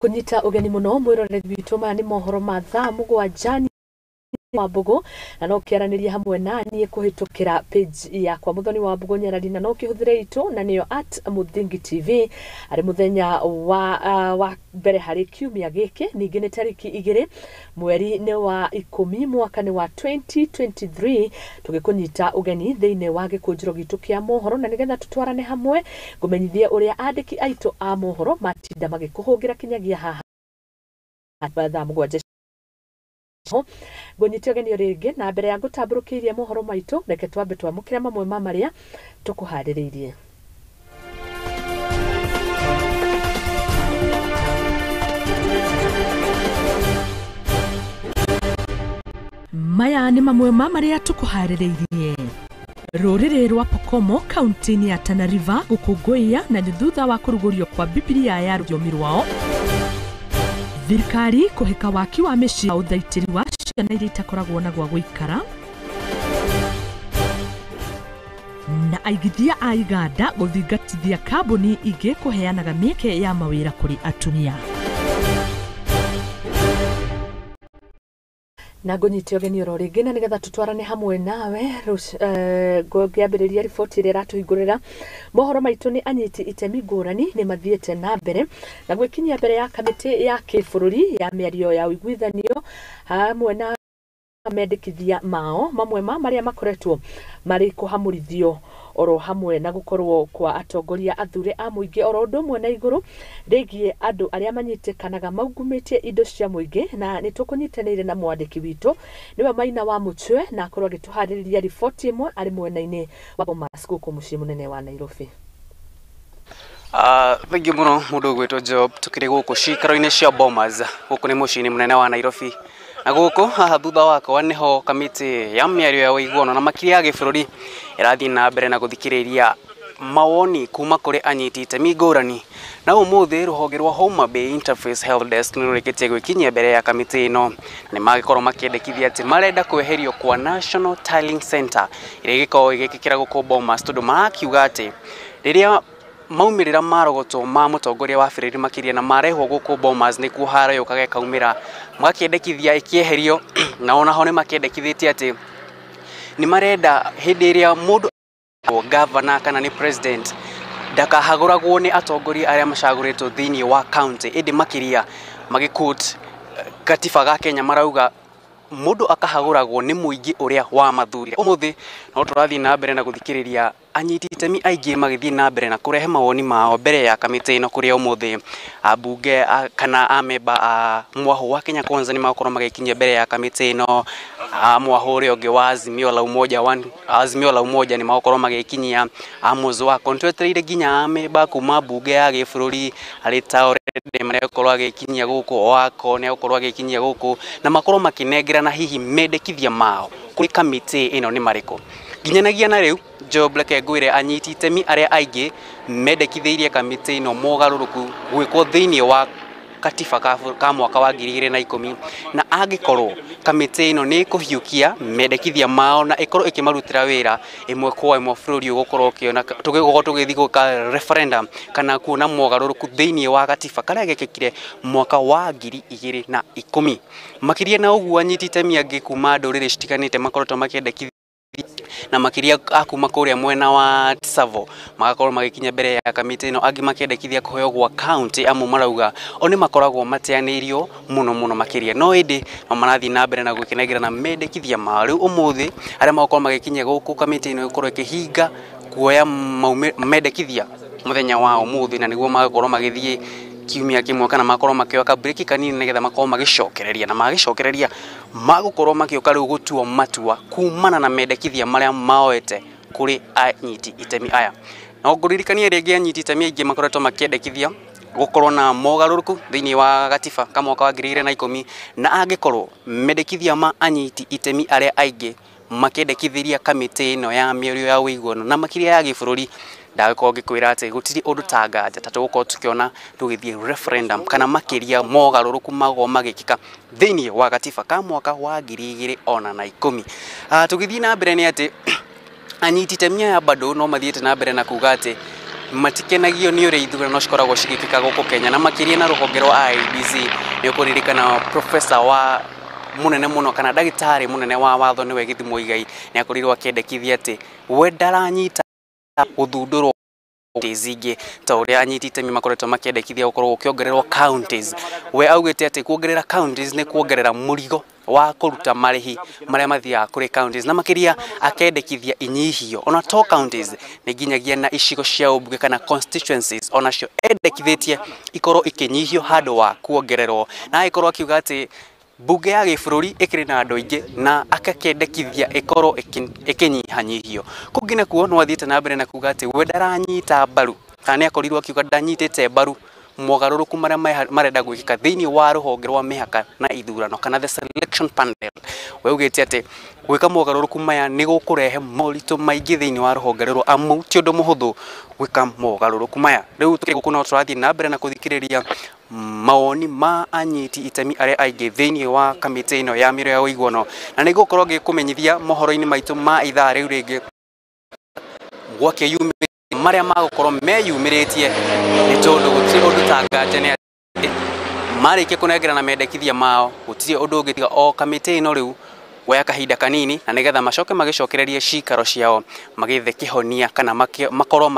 kunyita ugeni muno mwiroreri witu maya ni mohoro ma thaa mugwanja Wambugu na no kiaraniria hamwe nani kuhitukira page ya kwa Muthoni Wambugu Nyarari na no kihuthire itu na niyo @muthingi TV ari muthenya wa mbere hari kiumia giki ningi ni tariki 2 mweri ni wa 10 mwaka ni wa 2023 tugikunyita ugeni thiine wa Gikunjuro gitu kia mohoro na nigetha tutwarane hamwe gumenyithie uria andiki aitu a mohoro matinda magikuhungira kinyagia haha thaa mugwanja Gonyitio geni ringi na mbere ya gutamburukiria mohoro maitu reke twambe twamukira mamwe ma maria tukuhaririirie. Maya ni mamwe ma maria tukuhaririirie. Ruriri rwa Pokomo kaunti ya Tana River gukunguia na thutha wa kurugurio kwa Biblia ya rũthiomi rwao. Thirikari kuhika waki wa mĩciĩ uthaitĩri wa ciana iria itakoragwo na gwa gũikara. Na aigithia a Uganda gũthingatithia kambuni ingĩ kũheanaga mĩeke ya mawĩra kũrĩ atumia. Na ngonyitio geni oro ringi na nigetha tutwarane hamwe nawe ngiambiriria riboti ĩrĩa ratuhingũrĩra mohoro maitu ni anyiti itemi ngũrani ni mathiĩte na mbere na gwikinyia mbere ya kamĩtĩ ya kĩbũrũri ya mĩario ya ũiguithanio hamwe na mendekithia mao mamwe ma maria makoretwo mari kuhamurithio oro hamwe na gukorwo kwa atongoria athure a muingi oro ndumwe na iguru rigie andu aria manyitikanaga maugumitie indo cia muingi na nitukunyitanire na mwandiki witu niwe Maina wa Muchwe na akorwo agituhaririria riboti imwe ari mwena-ini wa Bomas guku mucii munene wa Nairobi. Thangi muno mundu gwitwo Job tukiri guku cikaro-ini cia Bomas guku ni mucii munene wa Nairobi. Na guku haha thutha wako niho kamiti ya mĩario ya ũiguano na makiria ya gĩbũrũri irathii na mbere na guthikiriria mawoni kuma kuri anyiti itemi ngũrani na umuthi ruhonge rwa Homa Bay Interface Health Desk nĩrũrĩkĩtie gwĩkinyia mbere ya kamiti ĩno na nĩmagĩkorwo makĩendekithia atĩ marenda kweherio kwa National Tiling Center ĩrĩa ĩgĩkorwo ĩgĩkĩra gũkũ Bomas tondũ makiuga atĩ rĩrĩa maumirira marogoto ma mutongoria wa bũrũri makiria na marehwo guku Bomas nĩkuo haro yũkaga ĩkaumĩra makĩendekithia ĩkĩeherio na ona ho nĩmakĩendekithĩtie atĩ nĩmarenda hĩndĩ ĩrĩa mũndũ governor kana ni president ndakahagũragwo nĩ atongoria arĩa macagũrĩtwo thĩinĩ wa county ĩndĩ makiria magĩquote katiba ga Kenya marauga mundu akahagũragwo nĩ mũingĩ ũrĩa wa mathurire. Ũmũthĩ no tũrathiĩ na mbere na gũthikĩrĩria anyiti itemi aingĩ magĩthiĩ na mbere na kũrehe mawoni mao mbere ya kamĩtĩ ĩno kũrĩa ũmũthĩ ambunge kana amemba a mwaho wa Kenya Kwanza nĩmakorwo magĩkinyia mbere ya kamĩtĩ ĩno. Mwaho ũrĩa ũngĩ wa Azimio la Umoja nĩmakorwo magĩkinyia Amos wa twetereire nginya amemba kuma mbunge ya gĩbũrũri arĩ ta already marekorwo agĩkinyia gũkũ wako nĩakorwo agĩkinyia gũkũ na makorwo makinengera na hihi mendekithia mao kuri kamĩtĩ ĩno nĩ marĩkũ. Nginyanagia na rĩu Job reke ngwĩre anyiti itemi arĩa aingĩ mendekithĩirie kamĩtĩ ĩno mogarũrũku gwĩkwo thĩinĩ wa katiba ka mwaka wa 2010 na angĩkorwo kamĩtĩ ĩno nĩ kũhiũkia mendekithia mao na ĩkorwo ĩkĩmarutĩra wĩra ĩmwe kwa ĩmwe bũrũri ũgũkorwo ũkĩona tũgĩthiĩ gwĩka referendum kana kuona mogarũrũku thĩinĩ wa katiba karĩa gekĩkire mwaka wa 2010. Makiria na ũguo anyiti itemi angĩ kuma ndũrĩrĩ citiganĩte makoretwo makĩendekithia na makiria akuma kuria mwena wa Tsavo magakorwo magikinya mbere ya kamĩtĩ ĩno angĩ makĩendekithia kũheo gwa county amwe marauga oni makoragwo mateanĩirio muno makiria no ĩndĩ no marathiĩ na mbere na gwĩkenagĩra na mendekithia mao. Rĩu ũmũthĩ arĩa magokorwo magikinya gũkũ kamĩtĩ ĩno ĩkorwo ĩkĩhinga kuoya mendekithia muthenya wa ũmũthĩ na nĩguo magakorwo magĩthiĩ kiumia kimwe kana makorwo makĩoka break kanini nigetha makorwo magicokereria na magicokereria magukorwo makĩoka rĩu gũtua matua kumana na mendekithia marĩa maoete kuri anyiti itemi aya. Na ngũririkania rĩngĩ anyiti itemi aingĩ makoretwo makĩendekithia gukorwo na mogarũrũku thĩinĩ wa gatiba ka mwaka wa 2010 na angĩkorwo mendekithia ma anyiti itemi arĩa aingĩ makĩendekithiria kamĩtĩ ĩno ya mĩario ya ũiguano na makiria ya gĩbũrũri ndagĩkorwo ngĩkwĩra atĩ gũtirĩ ũndũ ta nganja ta tũgũkorwo tũkĩona tũgĩthiĩ referendum kana makiria mogarũrũku mago magĩkĩka thĩinĩ wa gatiba ka mwaka wa 2010. Tũgĩthiĩ na mbere nĩ atĩ anyiti itemi aya bado no mathiĩte na mbere na kuga atĩ matikenagio nĩ ũrĩa ithurano cikoragwo cigĩkĩka gũkũ Kenya, na makĩria na rũhonge rwa IEBC. Nĩ ũkũririkana professor wa munene muno kana ndagĩtarĩ munene wa watho nĩwe Gĩthimo Igai nĩ akorirwo akĩendekithia atĩ we ndaranyita gũthundũrwo zingi ta ũrĩa anyiti itemi makoretwo makĩendekithia gũkorwo gũkĩongererwo counties. We augĩte atĩ kuongerera counties nĩ kuongerera mũrigo wa kũruta marĩhi marĩa mathiaga kũrĩ counties, na makĩria akendekithia inyihio ona to counties nĩ nginyagia na icigo cia ũmbunge kana constituencies onacio endekithĩtie ikorwo ikinyihio handũ wa kuongererwo, na agĩkorwo akiuga atĩ bunge ya gĩbũrũri ĩkĩrĩ na andũ aingĩ na akakendekithia ĩkorwo ĩkĩnyihanyihio. Kũngĩ nakuo no athiĩte na mbere na kuuga atĩ we ndaranyita mbaru kana nĩ akorirwo akiuga ndanyitĩte mbaru mogarũrũku marĩa marenda gwĩkĩka thĩinĩ wa rũhonge rwa mĩhaka na ithurano kana the selection panel. We ugĩte atĩ gwĩka mogarũrũku maya nĩ gũkũrehe moritũ maingĩ thĩinĩ wa rũhonge rũrũ amu ti ũndũ mũhũthũ gwĩka mogarũrũku maya. Rĩu tũkĩgũkũ no tũrathiĩ na mbere na kũthikĩrĩria mawoni ma anyiti itemi arĩa aingĩ thĩinĩ wa kamĩtĩ ĩno ya mĩario ya ũiguano, na nĩ gũkorwo gĩkũmenyithia mohoro-inĩ maitũ ma ithaa rĩu rĩngĩ gwakĩyumĩria marĩa magũkorwo meyumĩrĩtie nĩ tondũ gũtirĩ ũndũ tangaje nĩ atĩ marĩkia kũnengerana mendekithia mao gũtirĩ ũndũ ũngĩ tiga o kamĩtĩ ĩno rĩu kuoya kahinda kanini na nĩgetha macoke magĩcokererie cikaro ciao magĩethe kĩhonia kana makorwo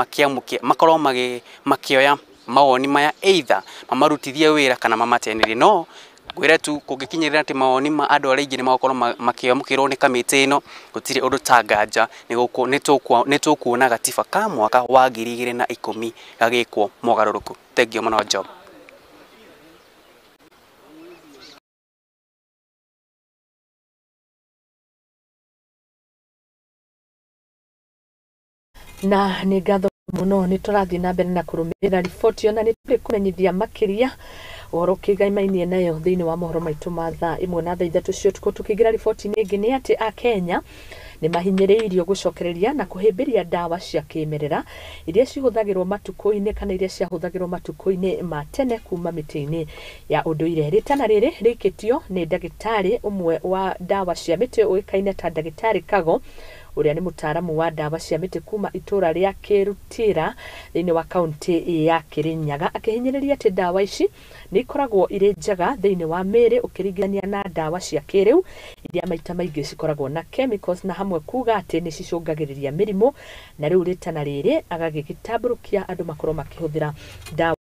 makĩoya mawoni maya either mamarutithie wĩra kana mamatenĩrie. No ngwĩre tu kũngĩkinyĩrĩra atĩ mawoni ma andũ arĩa aingĩ nĩ magũkorwo makĩamũkĩrwo nĩ kamĩtĩ ĩno gũtirĩ ũndũ tanganja nĩ tũkuona gatiba ka mwaka wa 2010 gagĩkwo mogarũrũku. Thengiũ mũno Job. Na nĩ ngatho muno nĩ tũrathiĩ na mbere na kũrũmĩrĩra riboti ona nĩ tũrĩ kũmenyithia makĩria ũhoro kĩgaimainie nayo thĩinĩ wa mohoro maitũ ma thaa 1 na thaa 3 cio tukũ. Tukĩingĩra riboti-inĩ ĩngĩ nĩ atĩ Akenya nĩ mahinyĩrĩirio gũcokereria na kũhĩmbĩria ndawa cia kĩmerera iria cihũthagĩrwo matukũ-inĩ kana iria ciahũthagĩrwo matukũ-inĩ ma tene kuma mĩtĩ-inĩ ya ũndũire. Rĩtana rĩrĩ rĩkĩtio nĩ ndagĩtarĩ ũmwe wa ndawa cia mĩtĩ ũĩkaine ta ndagĩtarĩ Kago, ũrĩa nĩ mũtaaramu wa ndawa cia mĩtĩ kuma itũra rĩa Kĩrutĩra thĩinĩ wa kaunti ya Kĩrĩnyaga, akĩhinyĩrĩria atĩ ndawa ici nĩ ikoragwo irĩ njega thĩinĩ wa mĩĩrĩ ũkĩringithania na ndawa cia kĩrĩu iria maita maingĩ cikoragwo na chemicals na hamwe kuga atĩ nĩ cicũngagĩrĩria mĩrimũ. Na rĩu rĩtana rĩrĩ agagĩgĩtambũrũkia andũ makorwo makĩhũthĩra ndawa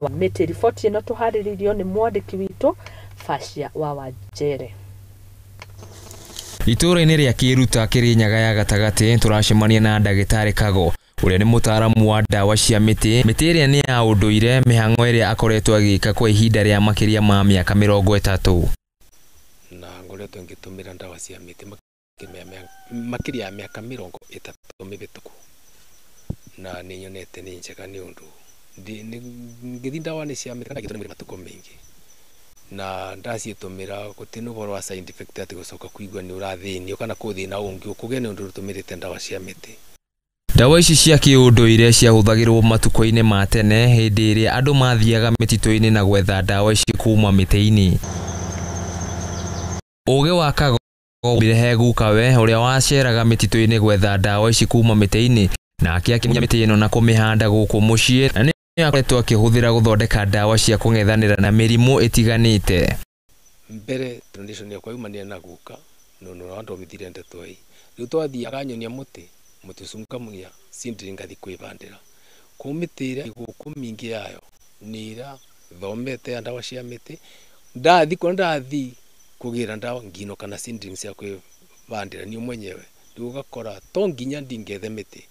mĩtĩ. Riboti ĩno tũharĩrĩirio nĩ mwandĩki witũ Facia wa Wanjere. Itũra-inĩ rĩa Kĩruta Kĩrĩnyaga ya gatagatĩ tũracemania na ndagĩtarĩ Kago ũrĩa nĩ mũtaaramu wa ndawa cia mĩtĩ ĩrĩa nĩ ya ũndũire, mĩhang'o ĩrĩa akoretwo agĩka kwa ihinda rĩa makĩria ma mĩaka 30. Na ngoretwo ngĩtũmĩra ndawa cia mĩtĩ makĩria ya mĩaka 30 mĩhĩtũku, na nĩ nyonete nĩ njega nĩ ũndũ ngĩthi ndawa nĩ cia mĩtĩ ngĩtũmĩra matukũ maingĩ na ndaciĩtũmĩra gũtirĩ ũhoro wa side effect atĩ gũcoka kũigua nĩ ũrathĩnio kana kũthĩna ũngĩ ũkũgĩa nĩ ũndũ ũtũmĩrĩte ndawa cia mĩtĩ. Ndawa ici cia kĩũndũire ciahũthagĩrwo matukũ-inĩ ma tene hĩndĩ ĩrĩa andũ mathiaga mĩtitũ-inĩ na gwetha ndawa ici kuma mĩtĩ-inĩ. Ũũgĩ wa Kago ũrehe gukawe ũrĩa waceraga mĩtitũ-inĩ gwetha ndawa ici kuma mĩtĩ-inĩ na akĩakinya mĩtĩ ĩno na kũmĩhanda gũkũ mũciĩ, na nĩ akoretwo akĩhũthĩra gũthondeka ndawa cia kũng'ethanĩra na mĩrimũ ĩtiganĩte. Mbere tradition yakwa yumanire na guka no wandomithire ndeto hii rĩu twathiaga nyonia mũtĩ ũcungamunia sindri ngathi kwĩbandĩra kũmĩtĩra gũkũ mingĩ yayo nĩra thomete ndawa cia mĩtĩ ndathi kũgĩra ndawa ngino kana sindri cia kwĩbandĩra niĩ mwenyewe ndũgakora to nginya ndingethe mĩtĩ.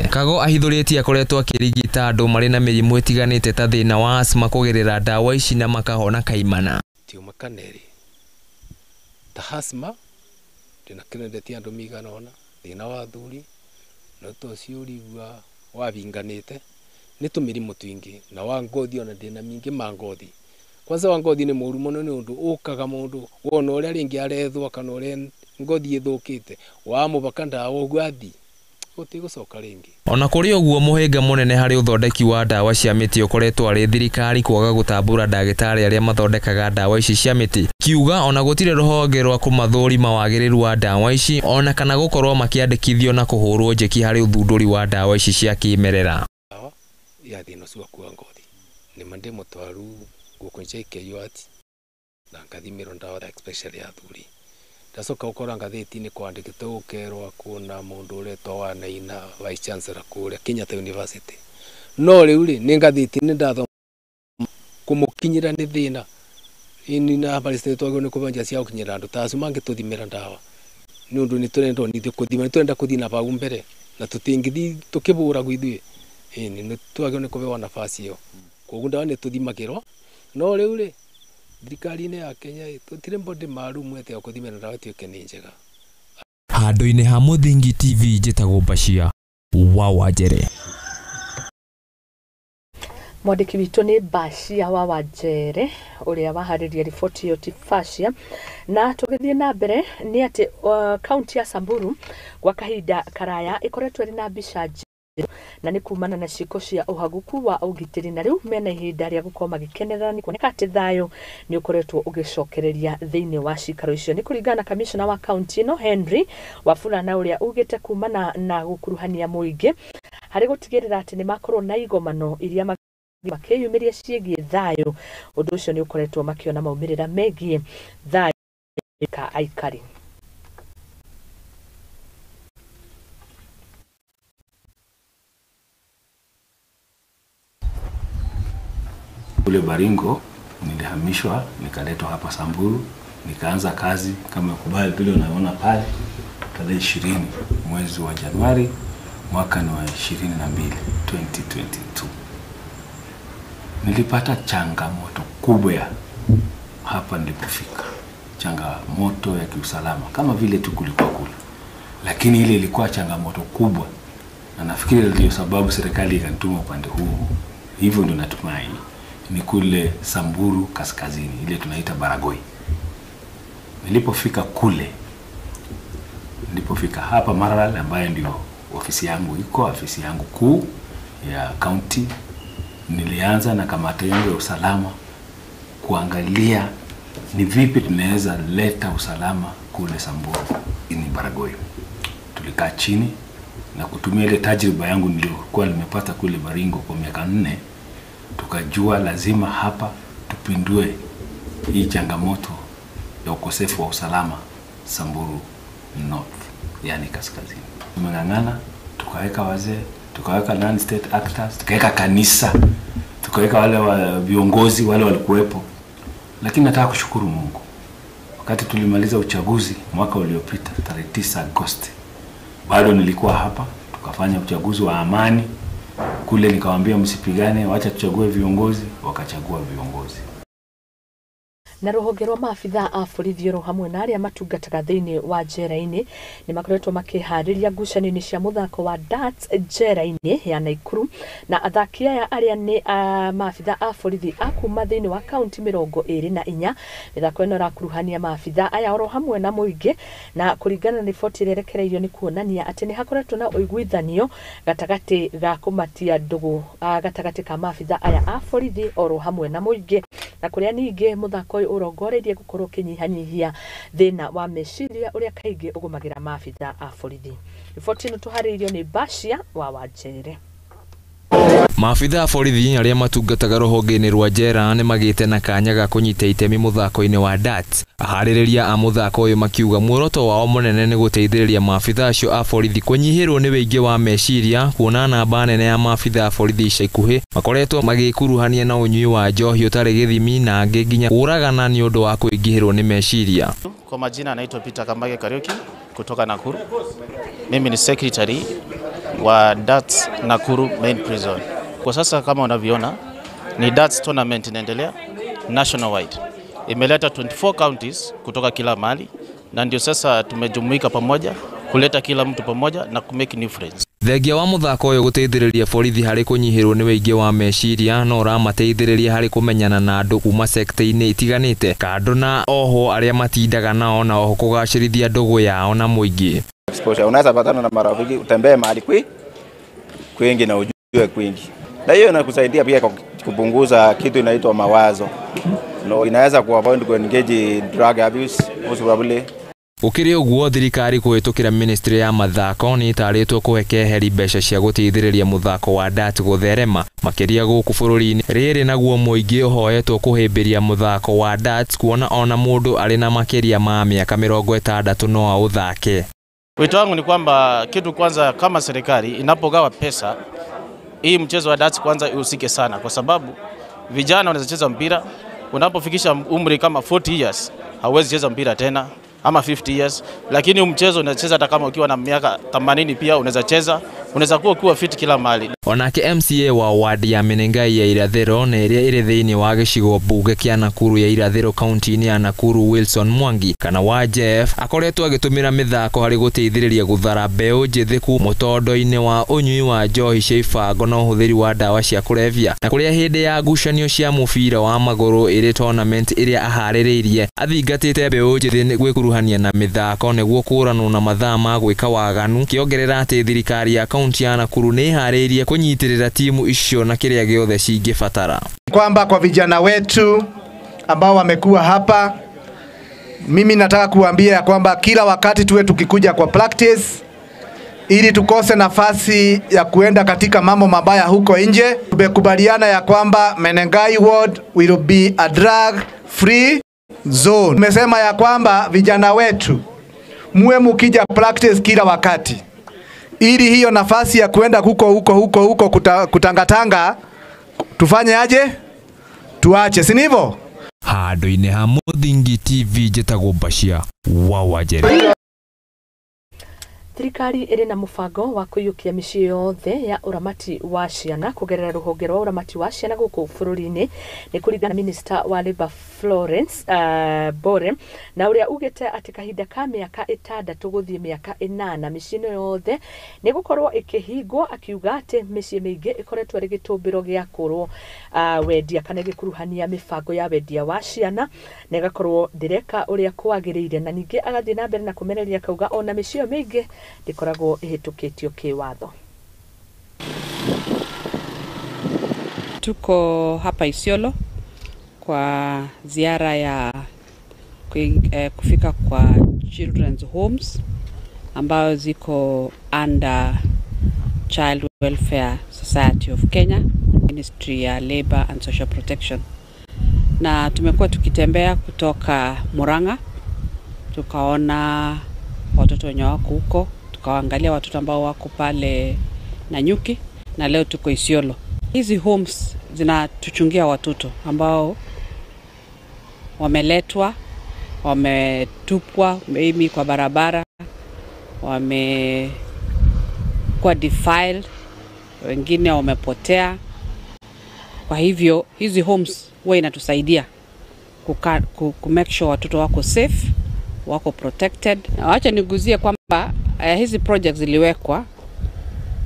Kago ahithũrĩtie akoretwo akĩrigita andũ marĩ na mĩrimũ ĩtiganĩte ta thĩna wa asthma kũgerera ndawa ici na makahona kaimana. Tiuma kaneri ta asthma ndĩna kĩrendetia andũ migana ona thĩna wa thuri no tocio ũrigua wabinganĩte nĩ tũmĩrimũ twingĩ na wa ngothi ona ndĩna mingĩ ma ngothi. Kwanza wa ngothi nĩ mũru mũno nĩ ũndũ ũkaga mũndũ wona ũrĩa rĩngĩ arethwo kana ũrĩa ngothi ĩthũkĩte wamũbaka ndawa ũguo athi gũtigocoka rĩngĩ. Ona kũrĩ ũguo mũhĩnga mũnene harĩ ũthondeki wa ndawa cia mĩtĩ ũkoretwo arĩ thirikari kwaga gũtambũra ndagĩtarĩ arĩa mathondekaga ndawa ici cia mĩtĩ, kiuga ona gũtirĩ rũhonge rwa kũmathũrima wagĩrĩru wa ndawa ici ona kana gũkorwo makĩandĩkithio na kũhũrwo njeki harĩ ũthundũri wa ndawa ici cia kĩmerera. ya thino swa kwa ngothi ni mande mutwaru gukunja ikeyuati na ngathimiro ndawa especially ya thuri ndacoka ukora ngatheti ni kwandikite ukerwa kuna mundu uretwa wa Naina vice chancellor kuria Kenyatta University no riu ri ni ngatheti ni ndathoma kumukinyira ni thina ini na baliste twago ni kubanja cia ukinyira andu tacu mangituthimira ndawa ni undu ni turenda ni kuthima ni turenda kuthina pau mbere na tutingithi tukibura gwithwe ni twago ni kubewa nafasi iyo koguo ndawa ni tuthimagirwo no riu ri thirikari-inĩ ya Kenya tutire mbodi maarumu ete kuthimira ndawa tuike ni njega handu-inĩ ha Muthingi TV njĩtagwo Bashia wa Wanjere. Mwandiki witũ nĩ Bashia wa Wanjere ũrĩa waharĩria riboti yo Tifashia na tũgĩthiĩ na mbere nĩ atĩ kaunti ya Samburu gwa kahinda karaya ĩkoretwo ĩrĩ na mbica na nĩ kumana na ciĩko cia ũhaguku wa ũgitĩri na rĩu mena ihinda rĩa gũkorwo magĩkenerera nĩ kuoneka atĩ thayũ nĩ ũkoretwo ũgĩcokereria thĩinĩ wa cikaro icio nĩ kũringana na kamishona wa kaunti ĩno Henry Wafulana ũrĩa ugĩte kumana na gũkuruhania mũingĩ harĩ gũtigĩrĩra atĩ nĩ makorwo na igomano iria makĩyumĩria ciĩgiĩ thayũ ũndũ ũcio nĩ ũkoretwo makĩona maumĩrĩra megiĩ thayũ ka aikari. Kule Baringo nilihamishwa nikaletwa hapa Samburu nikaanza kazi kama kubali vile unaona pale tarehe 20 mwezi wa Januari mwaka ni wa 22 2022. Nilipata changamoto kubwa hapa nilipofika, changamoto ya kiusalama kama vile tu kulikuwa kule, lakini ile ilikuwa changamoto kubwa na nafikiri ndio sababu serikali ikanituma upande huu. Hivyo ndio natumai ni kule Samburu kaskazini ile tunaita Baragoi. Nilipofika kule, nilipofika hapa Maralal ambayo ndio ofisi yangu iko, ofisi yangu kuu ya county, nilianza na kamati yangu ya usalama kuangalia ni vipi tunaweza leta usalama kule Samburu ini Baragoi. Tulikaa chini na kutumia ile tajriba yangu niliyokuwa nimepata kule Baringo kwa miaka 4, tukajua lazima hapa tupindue hii changamoto ya ukosefu wa usalama Samburu North, yani kaskazini. Tumeng'ang'ana, tukaweka wazee, tukaweka non-state actors, tukaweka kanisa, tukaweka wale viongozi wale walikuwepo. Lakini nataka kushukuru Mungu. Wakati tulimaliza uchaguzi mwaka uliopita tarehe 9 Agosti, bado nilikuwa hapa, tukafanya uchaguzi wa amani. Kule nikawaambia msipigane, wacha tuchague viongozi, wakachagua viongozi. Na rũhonge rwa maabitha a borithi ro hamwe na arĩa matungataga thĩinĩ wa njera-inĩ nĩ makoretwo makĩharĩria ngucanio-inĩ cia mũthako wa darts njera-inĩ ya Naikuru na athaki aya arĩa nĩ maabitha a borithi a kuma thĩinĩ wa kaunti 24. Mĩthako ĩno ĩrakuruhania maabitha aya oro hamwe na mũingĩ na kũringana na riboti ĩrĩa ĩrekereirio nĩ kuonania atĩ nĩ hakoretwo na ũiguithanio gatagatĩ ga kũmatia ndũgũ gatagatĩ ka maabitha aya a borithi oro hamwe na mũingĩ na kũrĩa ningĩ mũthako urongoreirie gukorwo kinyihanyihia thina wa meciria uria kaingĩ ũgũmagĩra maabitha a borithi. Riboti ĩno tũharĩirio nĩ Bashia wa Wanjere. Maabitha a borithi arĩa matungataga rũhonge-inĩ rwa njera nĩ magĩte na kanya ga kũnyita itemi mũthako-inĩ wa darts. Aharĩrĩria a mũthako ũyũ makiuga muoroto wao mũnene nĩ gũteithĩrĩria maabitha acio a borithi kũnyihĩrwo nĩ wĩingĩ wa meciria, kuona namba nene ya maabitha a borithi ica ikuhĩ makoretwo magĩkuruhania na ũnyui wa njohi ũtarĩ gĩthimi na angĩ nginya ũragana nĩ ũndũ wa kũingĩhĩrwo nĩ meciria. Kwa majina anaitwa Peter Kambage Kariuki kutoka Nakuru. Mimi ni secretary wa darts Nakuru Main Prison. Kwa sasa kama unavyoona ni darts tournament inaendelea nationwide. Imeleta 24 counties kutoka kila mahali na ndio sasa tumejumuika pamoja kuleta kila mtu pamoja na kumake new friends. Thengia wa muthako ũyũ gũteithĩrĩria borithi harĩ kũnyihĩrwo nĩ wĩingĩ wa meciria no ũramateithĩrĩria harĩ kũmenyana na andũ kuma sekta-inĩ itiganĩte kando na oho arĩa matindaga nao na oho kũgacĩrithia ndũgũ yao na mũingĩ. Unaweza patana na marafiki, utembee mahali kwingi na ujue kwingi. Na hiyo inakusaidia pia kupunguza kitu inaitwa mawazo. No, inaweza kuavoid kuengage drug abuse, most probably Ukiri uguo thirikari kuhitukira ministry ya mathako ni itaritwo kuhekeheri mbeca cia gutithiriria muthako wa dart gutherema makiria guku bururi-ini riri naguo muingi uhoyetwo kuhimbiria muthako wa dart kuona ona mundu ari na makiria ma miaka 60 no authake. Wito wangu ni kwamba kitu kwanza, kama serikali inapogawa pesa, hii mchezo wa darts kwanza ihusike sana, kwa sababu vijana wanaweza cheza mpira. Unapofikisha umri kama 40 years hauwezi cheza mpira tena, ama 50 years, lakini mchezo unacheza hata kama ukiwa na miaka 80 pia unaweza cheza, unaweza kuwa fit kila mahali. Onake MCA wa ward ya Menengai ya Irathiro na iria iri thiini wa gicigo bunge kia Nakuru ya Irathiro county-ini ya Nakuru Wilson Mwangi kana wa Jeff akoretwo agitumira mithako hari guteithiriria guthara mbeu njithiku mutondo-ini wa unyui wa njohi cia ibango na uhuthiri wa dawa cia kulevya, na kuria hindi ya ngucanio cia mubira wa maguru iri tournament iria ahaririirie athingatite mbeu njithi gwikuruhania na mithako niguo kuranwo na mathaa ma gwika waganu, kiongerera ati thirikari ya county ya Nakuru ni hariirie kunyitirira timu icio na kiria giothe cingibatara. Kwamba kwa vijana wetu ambao wamekuwa hapa, mimi nataka kuambia kwamba kila wakati tuwe tukikuja kwa practice ili tukose nafasi ya kuenda katika mambo mabaya huko nje. Tumekubaliana ya kwamba Menengai ward will be a drug free zone. Tumesema ya kwamba vijana wetu muwe mukija practice kila wakati, ili hiyo nafasi ya kuenda huko kutangatanga tufanye aje, tuache, si ndivyo? Handu-ini ha Muthingi TV njitagwo Bashia wa Wajeri. Thirikari iri na mubango wa kuyukia micii yothe ya uramati wa ciana kugerera ruhonge rwa uramati wa ciana guku bururi-ini ni kuringana na Minister wa Labour Florence Bore, na uria ugite ati kahinda ka miaka 6 guthie miaka 8 micii yothe ni gukorwo ikihingwo, akiuga ati micii mingi ikoretwo ri gitumbiro gia kurwo wendia kana gikuruhania mibango ya wendia wa ciana na igakorwo ndireka uria kwagiriire, na ningi agathie na mbere na kumereria kauga ona micii mingi dikoragwo ihitukitio kiwatho. Tuko hapa Isiolo kwa ziara ya kufika kwa children's homes ambayo ziko under Child Welfare Society of Kenya, Ministry ya Labour and Social Protection. Na tumekuwa tukitembea kutoka Murang'a, tukaona watoto wenye wako huko, tukaangalia watoto ambao wako pale Nanyuki, na leo tuko Isiolo. Hizi homes zinatuchungia watoto ambao wameletwa, wametupwa maybe kwa barabara, wamekuwa defiled, wengine wamepotea. Kwa hivyo hizi homes huwa inatusaidia ku make sure watoto wako safe, wako protected. Na wacha niguzie kwamba hizi projects ziliwekwa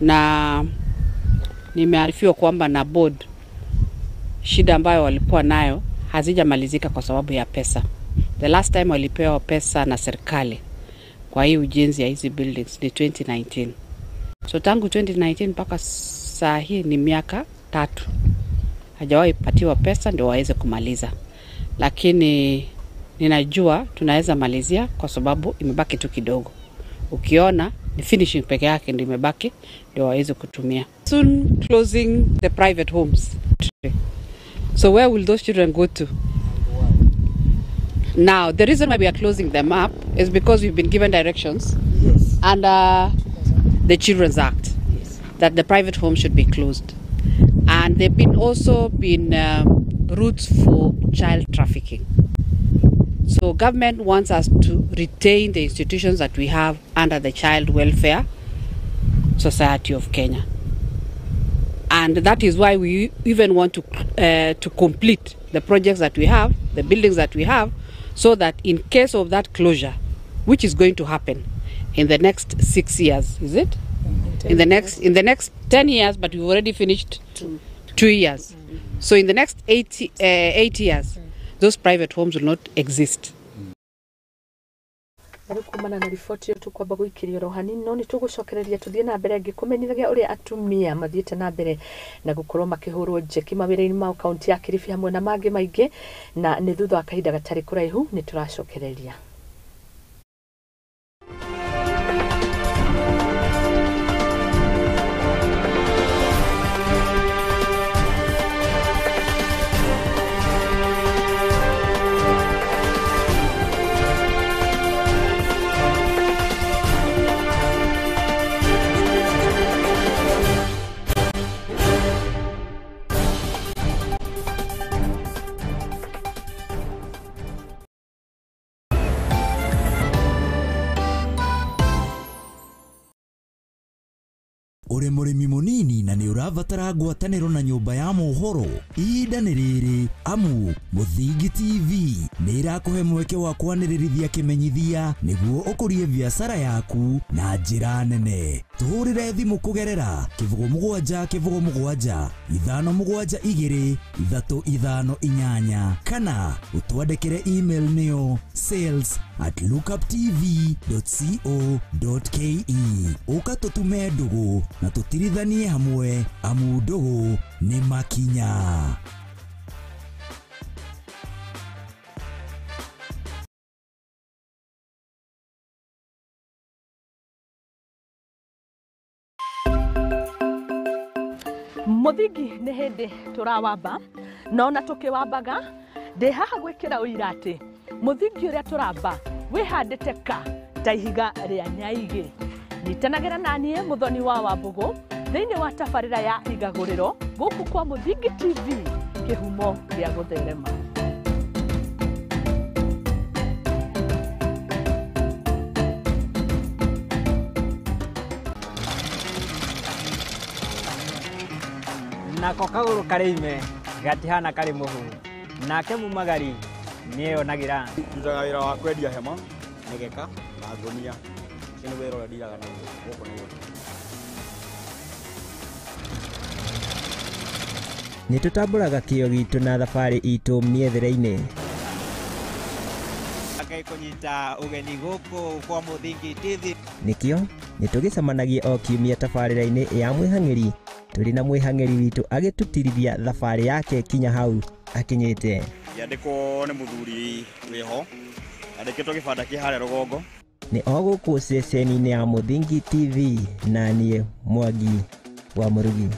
na nimearifiwa kwamba na board shida ambayo walikuwa nayo hazijamalizika kwa sababu ya pesa. The last time walipewa pesa na serikali kwa hii ujenzi ya hizi buildings ni 2019. So tangu 2019 mpaka saa hii ni miaka 3. Hajawahi patiwa pesa ndio waweze kumaliza. Lakini ninajua tunaweza malizia kwa sababu imebaki tu kidogo. Ukiona ni finishing peke yake ndio imebaki ndio waweze kutumia. Soon closing the private homes. So where will those children go to? Now, the reason why we are closing them up is because we've been given directions under the Children's Act that the private homes should be closed. And they've been also been routes for child trafficking. So government wants us to retain the institutions that we have under the Child Welfare Society of Kenya. And that is why we even want to complete the projects that we have, the buildings that we have, so that in case of that closure, which is going to happen in the next 6 years, is it? In the next 10 years, but we've already finished 2 years. So in the next 8 years, those private homes will not exist. Kumana na ripoti yetu kwamba guikirio rohani no ni tugucokereria tuthie na mbere ngikumenyithagia uria atumia mathiete na mbere na gukorwo makihurwo njeki mawira-ini ma kaunti ya Kilifi hamwe na mangi maingi, na ni thutha wa kahinda gatari kuraihu ni turacokereria. uri murimi munini na ni uravatara ngwataniro na nyumba ya Mohoro ihinda ni riri amu Muthingi TV ni irakuhe mweke wa kwanirithia kimenyithia niguo ukurie biashara yaku na njira nene. Tuhurire thimu kugerera kivugo mugwanja 572 kana utwandikire email niyo sales@lookuptv.co.ke ukatutume ndugu na tutirithanie hamwe amu ndugu ni makinya. Muthingi nĩ hĩndĩ tũrawamba no na tũkĩwambaga ndĩ haha gwĩkĩra ũira atĩ mũthingi ũrĩa tũramba wĩhandĩte ka ta ihiga rĩa nyaigĩ. Nyitanagĩra naniĩ Muthoni wa Wambugu thĩinĩ wa tabarĩra ya igagũrĩro gũkũ kwa Muthingi TV, kĩhumo gĩa gũtherema. Nako kagũrũ karĩime gatihana karĩ mũhuru, nake mumagari nĩeyonagira. Ndutaga wĩra wa kwendia hema, mĩgeka na ngũnia. Ũcio nĩ wĩra ũrĩa ndiraga naguo gũkũ nĩ wĩra. Nĩtũtambũraga kĩyo gitũ na thabarĩ itũ mĩethere-inĩ. Kũnyita ũgeni gũkũ kwa Muthingi TV. Nĩkĩo nĩtũgĩcemanagia o kiumia tabarĩra-inĩ ya mwĩhang'ĩri, tũrĩ na mwĩhang'ĩri witũ agĩtũtirithia thabarĩ yake kinya hau akinyĩte. Yandĩkwo nĩ mũthuri wĩho, yandĩkĩtwo kĩbanda kĩ harĩa rũgongo. Nĩ o gũkũ ceceni-inĩ ya Muthingi TV na niĩ Mwangi wa Mũrugi.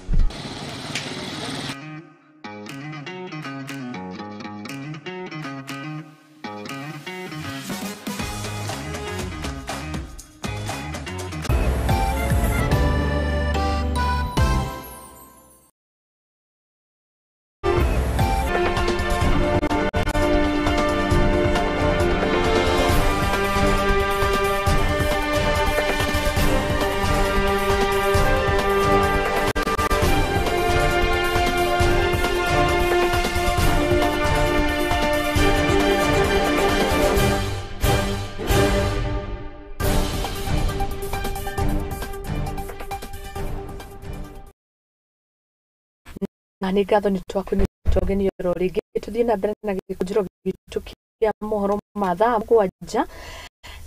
Na nĩ ngatho nĩ twakũnyitwo ũgeni oro rĩngĩ. Tũthiĩ na mbere na Gikunjuro gitũ kĩa mohoro ma thaa mũgwanja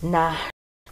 na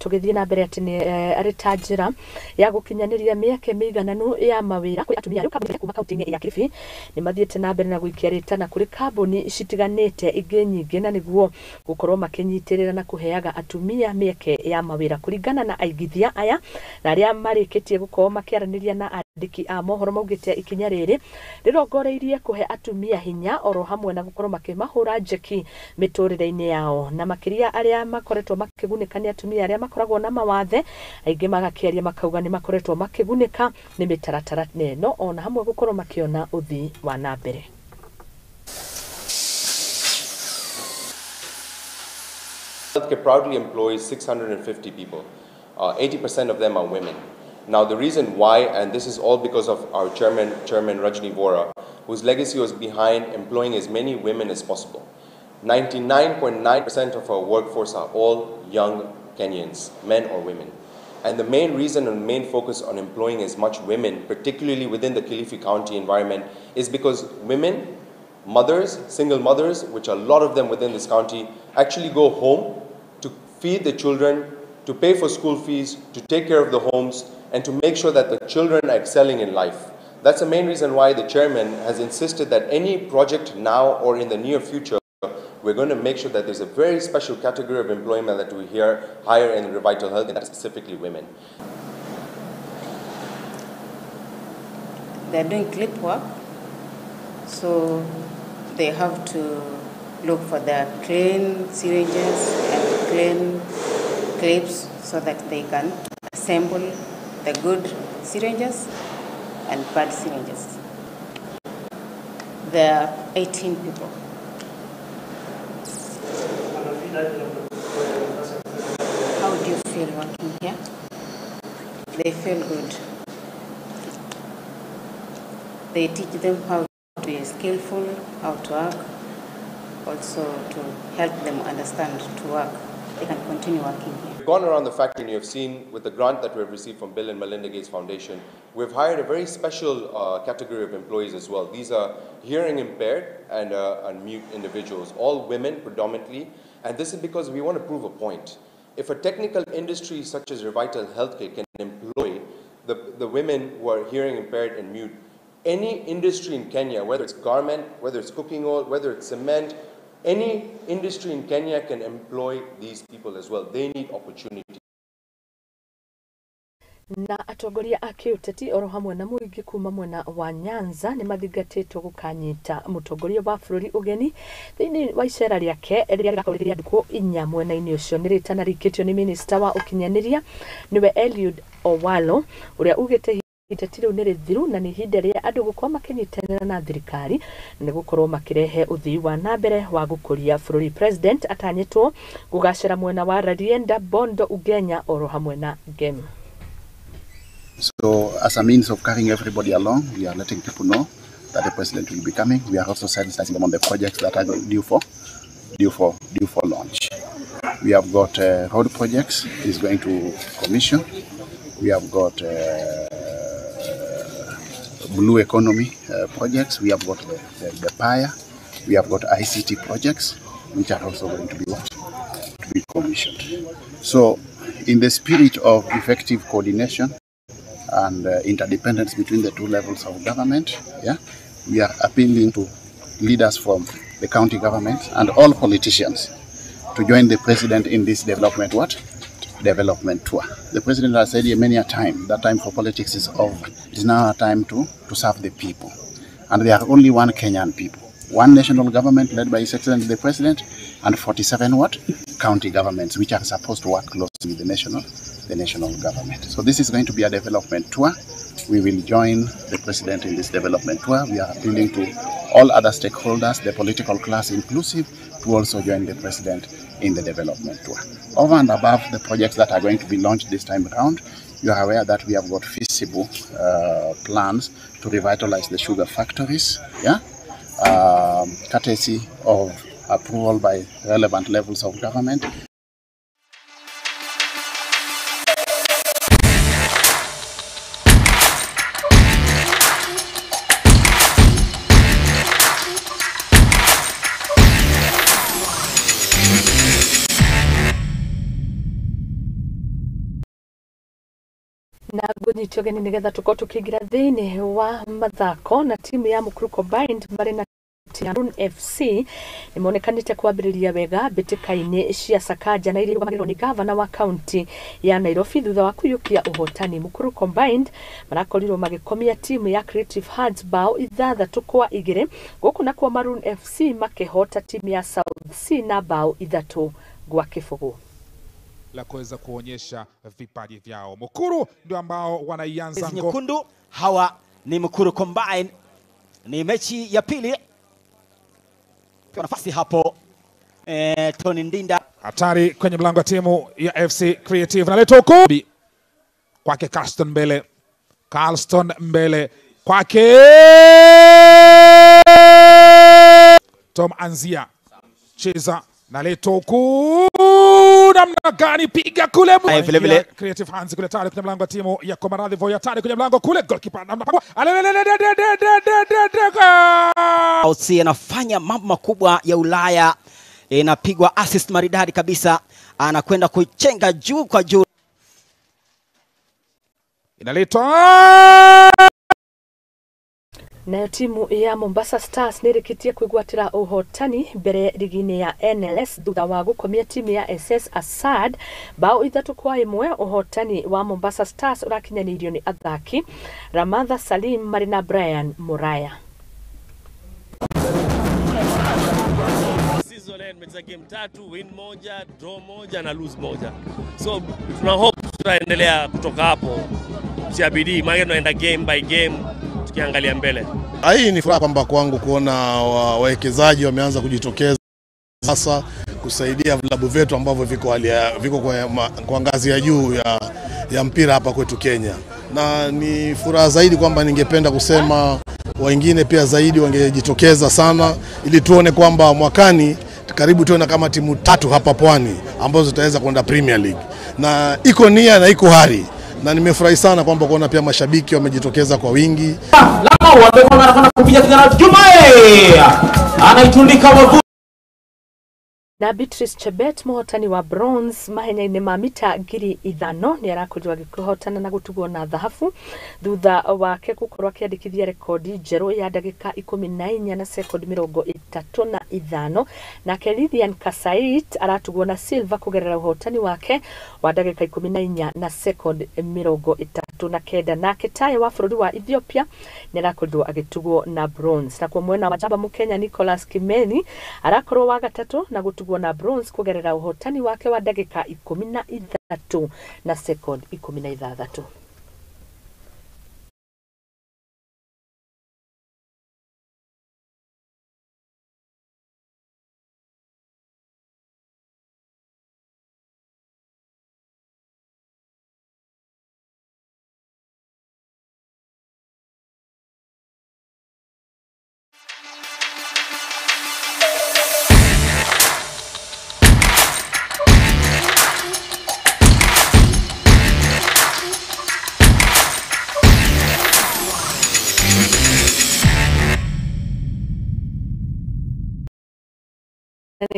tũgĩthiĩ na mbere atĩ nĩ arĩ ta njĩra ya gũkinyanĩria mĩeke mĩigananu ya mawĩra kũrĩ atumia. Rĩu kambuni kuma kaunti-inĩ ya Kilifi nĩ mathiĩte na mbere na gũikia rĩtana kũrĩ kambuni citiganĩte ingĩ nyingĩ na nĩguo gũkorwo makĩnyitĩrĩra na kũheaga atumia mĩeke ya mawĩra kũringana na aigithia aya na arĩa marĩkĩtie gũkorwo makĩaranĩria na andĩki a mohoro. Maugĩte ikinya rĩrĩ rĩrongoreirie kũhe atumia hinya oro hamwe na gũkorwo makĩmahũra njeki mĩtũrĩre-inĩ yao, na makĩria arĩa makoretwo makĩgunĩka nĩ atumia arĩa makoragwo na mawathe. Aingĩ magakĩaria makauga nĩ makoretwo makĩgunĩka nĩ mĩtaratara ĩno ona hamwe gũkorwo makĩona ũthii wa na mbere. Healthcare proudly employs 650 people. 80% of them are women. Now the reason why, and this is all because of our chairman Rajni Vora, whose legacy was behind employing as many women as possible. 99.9% of our workforce are all young Kenyans, men or women. And the main reason and main focus on employing as much women, particularly within the Kilifi County environment, is because women, mothers, single mothers, which are a lot of them within this county, actually go home to feed the children, to pay for school fees, to take care of the homes, and to make sure that the children are excelling in life. That's the main reason why the chairman has insisted that any project now or in the near future, we're going to make sure that there's a very special category of employment that we hire in Revital Health, and that's specifically women. They're doing clip work, so they have to look for the clean syringes and clean clips so that they can assemble the good syringes and bad syringes. There are 18 people. How do you feel working here? They feel good. They teach them how to be skillful, how to work, also to help them understand to work. They can continue working here. We've gone around the factory and you have seen with the grant that we've received from Bill and Melinda Gates Foundation, we've hired a very special category of employees as well. These are hearing impaired and mute individuals, all women predominantly, and this is because we want to prove a point. If a technical industry such as Revital Healthcare can employ the women who are hearing impaired and mute, any industry in Kenya, whether it's garment, whether it's cooking oil, whether it's cement, any industry in Kenya can employ these people as well. They need opportunity. Na atongoria a kiuteti oro hamwe na muingi kuma mwena wa Nyanza ni mathingatitwo gukanyita mutongoria wa bururi ugeni thiini wa icera riake riria rigakorwo nduko inya mwena-ini ucio ni ritana rikitio ni minister wa ukinyaniria niwe Eliud Owalo uria ugite iteti riu ni rithiru na ni ihinda ria andu gukorwo makinyitanira na thirikari ni gukorwo makirehe uthii wa nambere wa gukuria bururi. President atanyitwo gugacira mwena wa Rarienda, Bondo, Ugenya oro hamwe na Game. So as a means of carrying everybody along, we are letting people know that the president will be coming. We are also sensitizing them on the projects that are due for launch. We have got road projects he's going to commission. We have got blue economy projects. We have got the PIA. We have got ICT projects, which are also going to be commissioned. So, in the spirit of effective coordination and interdependence between the two levels of government, we are appealing to leaders from the county government and all politicians to join the president in this development tour. The president has said here many a time that time for politics is over. It is now a time to serve the people. And there are only one Kenyan people. One national government led by His Excellency the President and 47 county governments which are supposed to work closely with the national government. So this is going to be a development tour. We will join the President in this development tour. We are appealing to all other stakeholders, the political class inclusive, to also join the President in the development tour. Over and above the projects that are going to be launched this time around, you are aware that we have got feasible plans to revitalize the sugar factories, courtesy of approval by relevant levels of government. Na gunyitio geni nigetha tukorwo tukiingira thiini wa mathako na timu ya Mukuru Combined mari na Tiarun FC nimeonekanite kwambiriria wega mbitikaini cia Sakaja na iria magirwo ni gavana wa county ya Nairobi thutha wa kuyukia uhotani. Mukuru Combined marakorirwo magikomia timu ya Creative Hearts bao 3-2 guku na kwa Maroon FC makehota timu ya South C na bao 3-0 la kuweza kuonyesha vipaji vyao. Mukuru ndio ambao wanaianza nyekundu. Hawa ni Mukuru Combine. Ni mechi ya pili. Kwa nafasi hapo Tony Ndinda. Hatari kwenye mlango wa timu ya FC Creative. Naleta huko kwake Carlston mbele. Carlston mbele kwake Tom Anzia. Cheza naleta huko namna gani, piga kule vile vile Creative Hands kule tayari kwenye mlango wa timu ya Komaradhi Voya, tayari kwenye mlango kule goalkeeper namna Aussie anafanya mambo makubwa ya Ulaya, inapigwa assist maridadi kabisa, anakwenda kuchenga juu kwa juu, inaletwa nayo timu ya Mombasa Stars nirikitie kwigwatira uhotani mbere ligini ya NLS thutha wa gukomia timu ya SS Asad bao 3-1. Uhotani wa Mombasa Stars urakinyanirio ni athaki Ramadha Salim Marina Brian Muraya. Season end mecheza game 3, win 1, draw 1 na lose 1. So tuna hope tutaendelea kutoka hapo. Siabidi maana tunaenda game by game tukiangalia mbele. Hii ni furaha kwamba kwangu kuona wawekezaji wameanza kujitokeza sasa kusaidia vilabu vyetu ambavyo viko kwa ngazi ya juu ya mpira hapa kwetu Kenya. Na ni furaha zaidi kwamba ningependa kusema wengine pia zaidi wangejitokeza sana, ili tuone kwamba mwakani karibu tuwe na kama timu 3 hapa Pwani ambazo zitaweza kwenda Premier League, na iko nia na iko hari, na nimefurahi sana kwamba kuona pia mashabiki wamejitokeza kwa wingi. Lama wamekuwa wanafanya kupiga kijana Jumae anaitundika wavu na Beatrice Chebet muhotani wa bronze mahenya-inĩ ma mita 5,000 ni arakujwa gikuhotana na gutugwo na dhahabu thutha wake gukorwo akiandikithia rekodi njeru ya ndagika 14 na sekondi 35 na Kelithian Kasait aratugwo na silver kugerera uhotani wake wa ndagika 14 na sekondi 39 na Ketaye wa bũrũri wa Ethiopia ni arakujwa agitugwo na bronze na kwa mwena wa Jamba Mukenya Nicholas Kimeni arakorwo wa gatatu na gutugwo na bronze kugerera uhotani wake wa ndagika 13 na sekondi 16.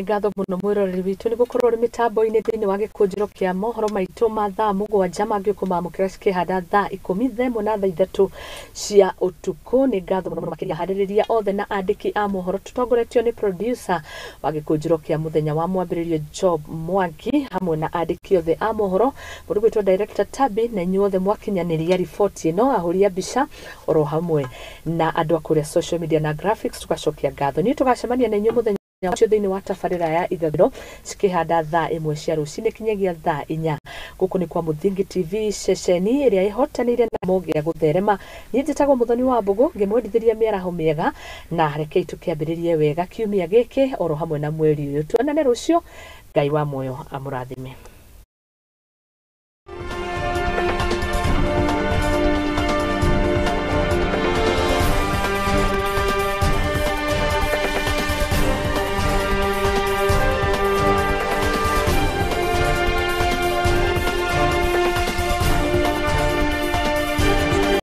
Ngatho muno mwiroreri witu ni gukorwo ri mitambo-ini thiini wa gikunjuro kia mohoro maitu ma thaa 7 mangĩkumamũkĩra cikĩhanda thaa 11 na thaa 3 cia ũtukũ. Ni ngatho muno makĩria harĩrĩria othe na andĩki a mohoro tutongoretio ni producer wa gikunjuro kia muthenya wa mwambĩrĩrio Job Mwangi hamwe na andĩki othe a mohoro mũndũ gwĩtwo director Tabi na inyuothe mwakinyanĩria riboti ĩno ahũria mbica oro hamwe na andũ a kũrĩa social media na graphics tugacokia ngatho. Ni tugacemania na inyuĩ muthenya cio thiini wa tabarĩra ya ithagiro cikĩhanda thaa 1 cia rũcinĩ kinyagia thaa 4. Gũkũ nĩ kwa Muthingi TV ceceni ĩrĩa ĩhotanĩire na mogĩa gũtherema. Niĩ njĩtagwo Muthoni Wambugu ngĩmwendithĩria mĩaraho mĩega na rekei tũkĩambĩrĩrie wega kiumia gĩkĩ oro hamwe na mweri ũyũ. Tuonane rũciũ. Ngai wa muoyo amũrathime.